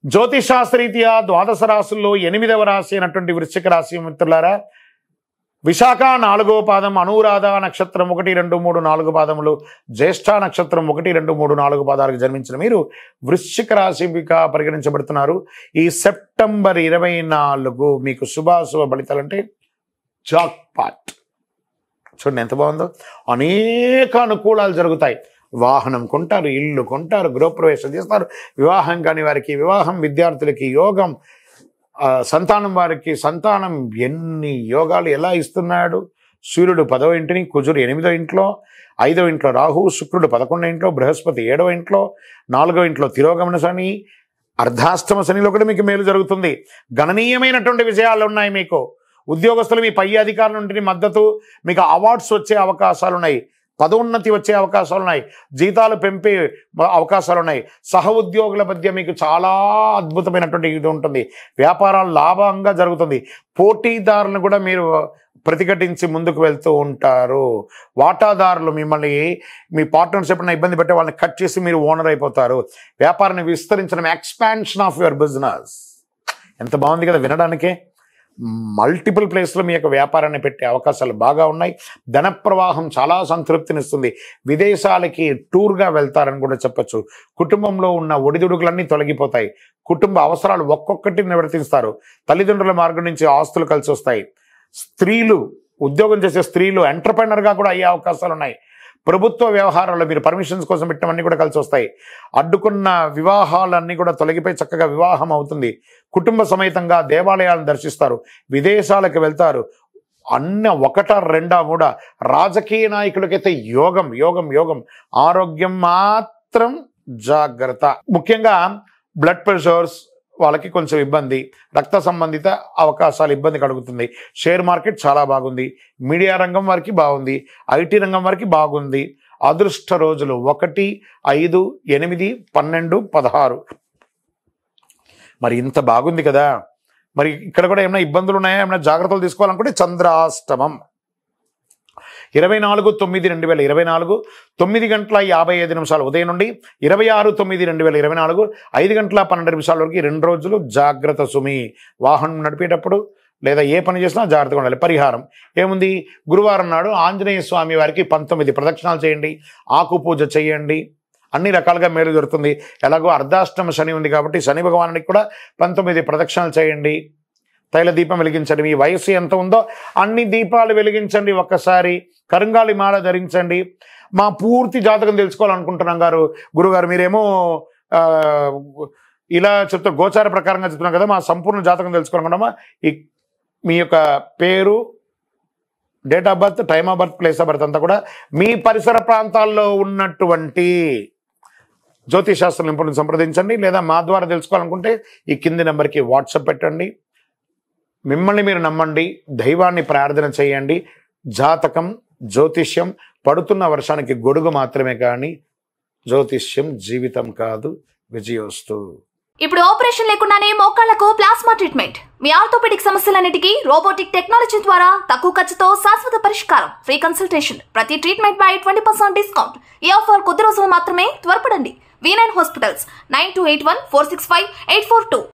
జ్యోతిషాస్త్రరీత్యా ద్వాదశ రాశుల్లో 8వ రాశి అయినటువంటి వృశ్చిక రాశి మిత్రులారా, విశాఖ 4వ పాదం, అనురాధ నక్షత్రం 1, 2, 3, 4 పాదములు, జ్యేష్ఠ నక్షత్రం 1, 2, 3, 4 పాదాలకు జన్మించిన మీరు వృశ్చిక రాశిగా పరిగణించబడుతున్నారు. ఈ సెప్టెంబర్ 24 మీకు శుభాశుభ ఫలితాలంటే జాక్పాట్. చూడండి ఎంత బాగుందో. అనేక అనుకూలాలు జరుగుతాయి. వాహనం కొంటారు, ఇల్లు కొంటారు, గృహప్రవేశం చేస్తారు, వివాహం కాని వారికి వివాహం, విద్యార్థులకి యోగం, సంతానం వారికి సంతానం. ఎన్ని యోగాలు ఎలా ఇస్తున్నాడు. సూర్యుడు 10వ ఇంటిని, కుజుడు 8వ ఇంట్లో, 5వ ఇంట్లో రాహు, శుక్రుడు 11వ ఇంట్లో, బృహస్పతి 7వ ఇంట్లో, 4వ ఇంట్లో తిరోగమన శని, అర్ధాష్టమ శనిలో కూడా మీకు మేలు జరుగుతుంది. గణనీయమైనటువంటి విజయాలు ఉన్నాయి మీకు. ఉద్యోగస్తులు మీ పై అధికారుల నుండి మద్దతు, మీకు అవార్డ్స్ వచ్చే అవకాశాలు ఉన్నాయి, పదోన్నతి వచ్చే అవకాశాలు ఉన్నాయి, జీతాలు పెంపే అవకాశాలు ఉన్నాయి. సహ ఉద్యోగుల మధ్య మీకు చాలా అద్భుతమైనటువంటి ఇది ఉంటుంది. వ్యాపారాలు లాభంగా జరుగుతుంది. పోటీదారులను కూడా మీరు ప్రతిఘటించి ముందుకు వెళ్తూ ఉంటారు. వాటాదారులు మిమ్మల్ని, మీ పార్ట్నర్స్ ఎప్పుడైనా ఇబ్బంది పెట్టే వాళ్ళని కట్ చేసి మీరు ఓనర్ అయిపోతారు. వ్యాపారాన్ని విస్తరించడం, ఎక్స్పాన్షన్ ఆఫ్ యువర్ బిజినెస్. ఎంత బాగుంది కదా వినడానికే. మల్టిపుల్ ప్లేస్లో మీ యొక్క వ్యాపారాన్ని పెట్టే అవకాశాలు బాగా ఉన్నాయి. ధన ప్రవాహం చాలా సంతృప్తినిస్తుంది. విదేశాలకి టూర్గా వెళ్తారని కూడా చెప్పచ్చు. కుటుంబంలో ఉన్న ఒడిదుడుకులన్నీ తొలగిపోతాయి. కుటుంబ అవసరాలు ఒక్కొక్కటి నివర్తిస్తారు. తల్లిదండ్రుల మార్గం నుంచి ఆస్తులు కలిసి వస్తాయి. స్త్రీలు, ఉద్యోగం చేసే స్త్రీలు ఎంటర్ప్రెనర్గా కూడా అయ్యే అవకాశాలు ఉన్నాయి. ప్రభుత్వ వ్యవహారాల్లో మీరు పర్మిషన్స్ కోసం పెట్టినవన్నీ కూడా కలిసి వస్తాయి. అడ్డుకున్న వివాహాలన్నీ కూడా తొలగిపోయి చక్కగా వివాహం అవుతుంది. కుటుంబ సమేతంగా దేవాలయాలను దర్శిస్తారు, విదేశాలకు వెళ్తారు. అన్న 1, 2, 3 రాజకీయ నాయకులకైతే యోగం యోగం యోగం. ఆరోగ్యం మాత్రం జాగ్రత్త. ముఖ్యంగా బ్లడ్ ప్రెషర్స్ వాళ్ళకి కొంచెం ఇబ్బంది, రక్త సంబంధిత అవకాశాలు ఇబ్బంది కలుగుతుంది. షేర్ మార్కెట్ చాలా బాగుంది. మీడియా రంగం వారికి బాగుంది. ఐటీ రంగం వారికి బాగుంది. అదృష్ట రోజులు 1, 5, 8, 12, 16. మరి ఇంత బాగుంది కదా. మరి ఇక్కడ కూడా ఏమైనా ఇబ్బందులు ఉన్నాయా, ఏమైనా జాగ్రత్తలు తీసుకోవాలనుకుంటే చంద్రాష్టమం 24/9/2024 9:55 ఉదయం నుండి 26/9/2024 5:12 వరకు 2 రోజులు జాగ్రత్త సుమి. వాహనం నడిపేటప్పుడు లేదా ఏ పని చేసినా జాగ్రత్తగా ఉండాలి. పరిహారం ఏముంది? గురువారం నాడు ఆంజనేయ స్వామి వారికి 19 ప్రదక్షిణాలు చేయండి, ఆకు పూజ చేయండి. అన్ని రకాలుగా మేలు జరుగుతుంది. ఎలాగో అర్ధాష్టమ శని ఉంది కాబట్టి శని భగవానునికి కూడా 19 ప్రదక్షిణాలు చేయండి. తైల దీపం వెలిగించండి. మీ వయసు ఎంత ఉందో అన్ని దీపాలు వెలిగించండి. ఒక్కసారి కరుంగాలి మాల ధరించండి. మా పూర్తి జాతకం తెలుసుకోవాలనుకుంటున్నాం గురుగారు మీరేమో ఇలా చెప్తా గోచార ప్రకారంగా చెప్తున్నాం కదా, మా సంపూర్ణ జాతకం తెలుసుకోవాలనుకుంటామా? మీ యొక్క పేరు, date of birth, time of birth, place of birth అంతా కూడా మీ పరిసర ప్రాంతాల్లో ఉన్నటువంటి జ్యోతిషాస్త్ర నిపుణులను సంప్రదించండి. లేదా మా ద్వారా తెలుసుకోవాలనుకుంటే ఈ కింది నెంబర్కి వాట్సాప్ పెట్టండి. మిమ్మల్ని మీరు నమ్మండి, దైవాన్ని ప్రార్థన చేయండి. జాతకం, జ్యోతిష్యం పడుతున్న వర్షానికి గొడుగు మాత్రమే కానీ జ్యోతిష్యం జీవితం కాదు. విజయోస్తు. ఇప్పుడు ఆపరేషన్ లేకుండానే మోకాళ్లకు ప్లాస్మా ట్రీట్మెంట్. మీ ఆర్థోపెడిక్ సమస్యలన్నిటికీ రోబోటిక్ టెక్నాలజీ ద్వారా తక్కువ ఖర్చుతో శాశ్వత పరిష్కారం. Free consultation. ప్రతి ట్రీట్మెంట్ పై 20% డిస్కౌంట్. ఈ ఆఫర్ కొద్ది రోజులు మాత్రమే. త్వరపడండి. V9 hospitals 9281465842.